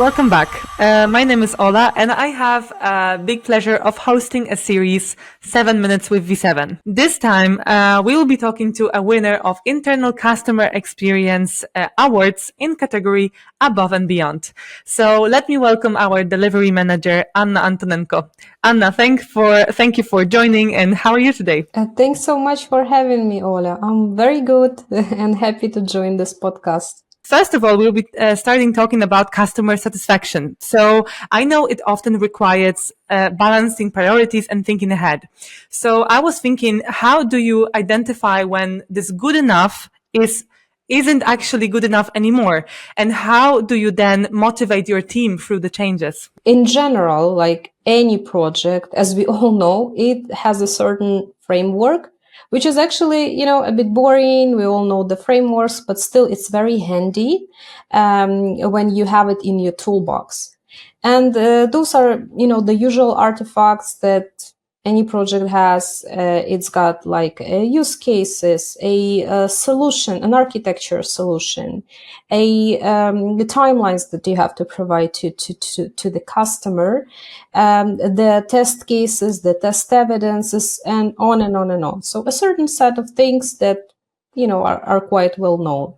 Welcome back. My name is Ola, and I have a big pleasure of hosting a series, 7 Minutes with Viseven. This time, we will be talking to a winner of Internal Customer Experience Awards in category Above and Beyond. So let me welcome our delivery manager, Anna Antonenko. Anna, thank you for joining, and how are you today? Thanks so much for having me, Ola. I'm very good and happy to join this podcast. First of all, we'll be starting talking about customer satisfaction. So I know it often requires balancing priorities and thinking ahead. So I was thinking, how do you identify when this good enough isn't actually good enough anymore? And how do you then motivate your team through the changes? In general, like any project, as we all know, it has a certain framework, which is actually, a bit boring. We all know the frameworks, but still it's very handy when you have it in your toolbox. And those are, the usual artifacts that any project has. It's got like use cases, a solution, an architecture solution, the timelines that you have to provide to the customer, the test cases, the test evidences, and on and on and on. So a certain set of things that are quite well known.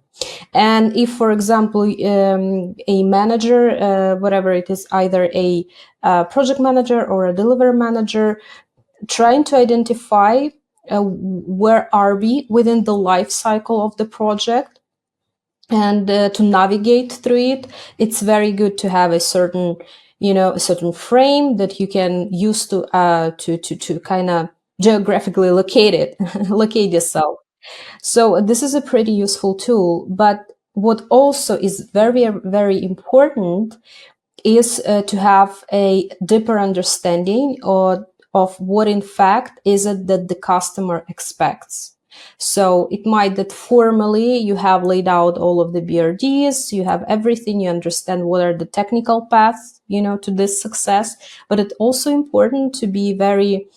And if, for example, a manager, whatever it is, either a project manager or a delivery manager, trying to identify where are we within the life cycle of the project, and to navigate through it, it's very good to have a certain frame that you can use to kind of geographically locate yourself. So this is a pretty useful tool. But what also is very, very important is to have a deeper understanding of what in fact is it that the customer expects. So it might that formally you have laid out all of the BRDs, you have everything, you understand what are the technical paths, to this success, but it's also important to be very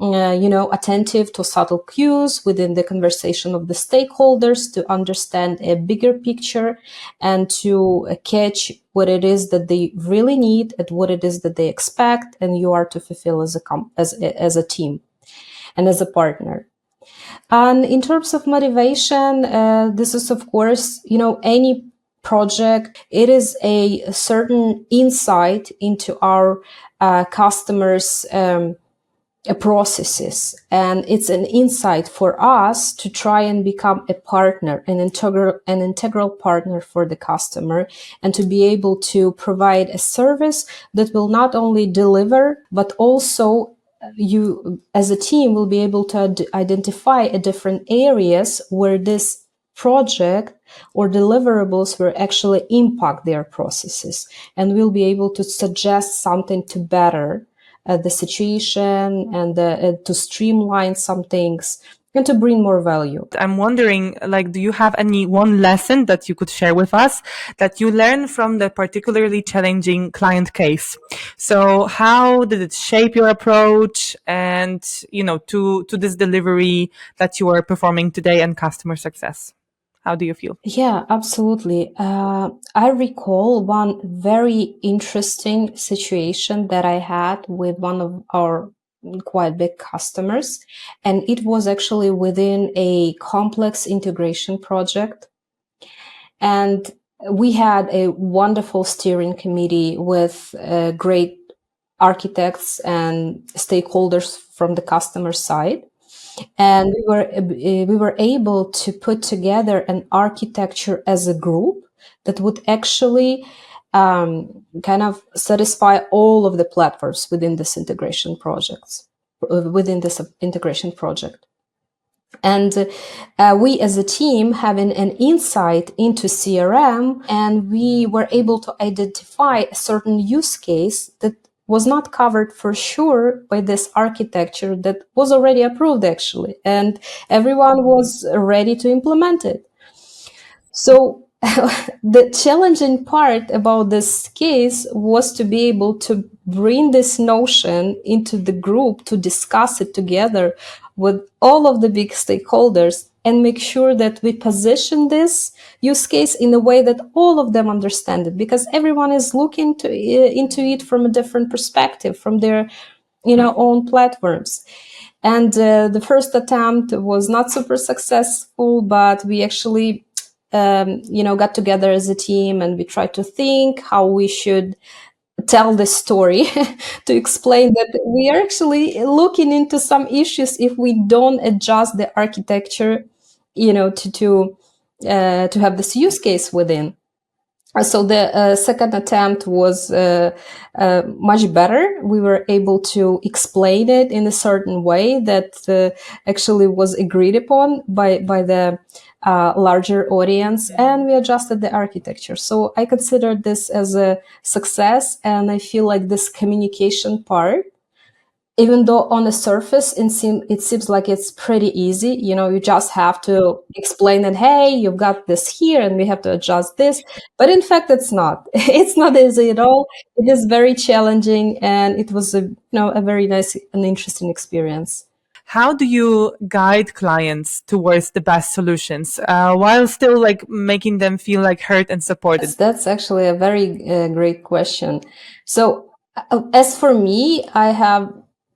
attentive to subtle cues within the conversation of the stakeholders, to understand a bigger picture and to catch what it is that they really need and what it is that they expect, and you are to fulfill as a team and as a partner. And in terms of motivation, this is, of course, any project, it is a certain insight into our customers' processes. And it's an insight for us to try and become a partner, an integral partner for the customer, and to be able to provide a service that will not only deliver, but also you as a team will be able to identify different areas where this project or deliverables will actually impact their processes, and we'll be able to suggest something to better the situation and to streamline some things and to bring more value. I'm wondering, do you have any one lesson that you could share with us that you learned from the particularly challenging client case? So how did it shape your approach and, to this delivery that you are performing today and customer success? How do you feel? Yeah, absolutely. I recall one very interesting situation that I had with one of our quite big customers, and it was actually within a complex integration project. And we had a wonderful steering committee with great architects and stakeholders from the customer side. And we were able to put together an architecture as a group that would actually kind of satisfy all of the platforms within this integration project. And we as a team having an insight into CRM, and we were able to identify a certain use case that was not covered for sure by this architecture that was already approved actually, and everyone was ready to implement it. So the challenging part about this case was to be able to bring this notion into the group, to discuss it together with all of the big stakeholders, and make sure that we position this use case in a way that all of them understand it, because everyone is looking into it from a different perspective, from their own platforms. And the first attempt was not super successful, but we actually got together as a team, and we tried to think how we should tell the story to explain that we are actually looking into some issues if we don't adjust the architecture, to have this use case within. So the second attempt was much better. We were able to explain it in a certain way that actually was agreed upon by the larger audience, and we adjusted the architecture. So I consider this as a success, and I feel like this communication part, even though on the surface it seems like it's pretty easy, you just have to explain that, hey, you've got this here and we have to adjust this. But in fact, it's not. It's not easy at all. It is very challenging, and it was a very nice and interesting experience. How do you guide clients towards the best solutions while still like making them feel like heard and supported? That's actually a very great question. So as for me, I have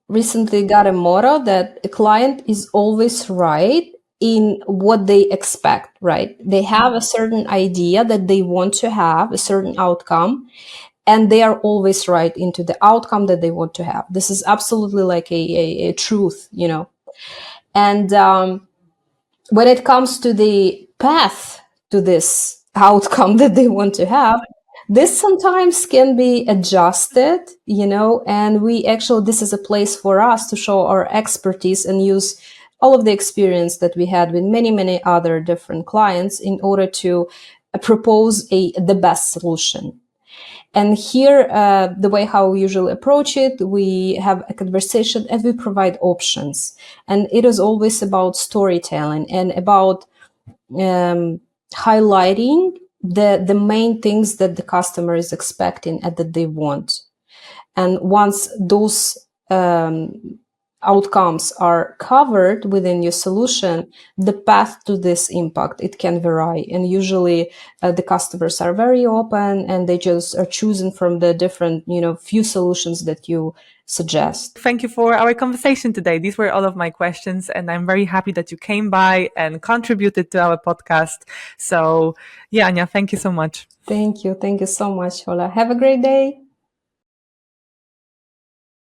recently got a motto that a client is always right in what they expect, right? They have a certain idea that they want to have, a certain outcome, and they are always right into the outcome that they want to have. This is absolutely like a truth, And when it comes to the path to this outcome that they want to have, this sometimes can be adjusted, and this is a place for us to show our expertise and use all of the experience that we had with many, many other different clients in order to propose the best solution. And here, the way how we usually approach it, we have a conversation and we provide options. And it is always about storytelling and about highlighting the main things that the customer is expecting and that they want. And once those outcomes are covered within your solution, the path to this impact, it can vary. And usually the customers are very open, and they just are choosing from the different, few solutions that you suggest. Thank you for our conversation today. These were all of my questions, and I'm very happy that you came by and contributed to our podcast. So yeah, Anya, thank you so much. Thank you. Thank you so much, Ola. Have a great day.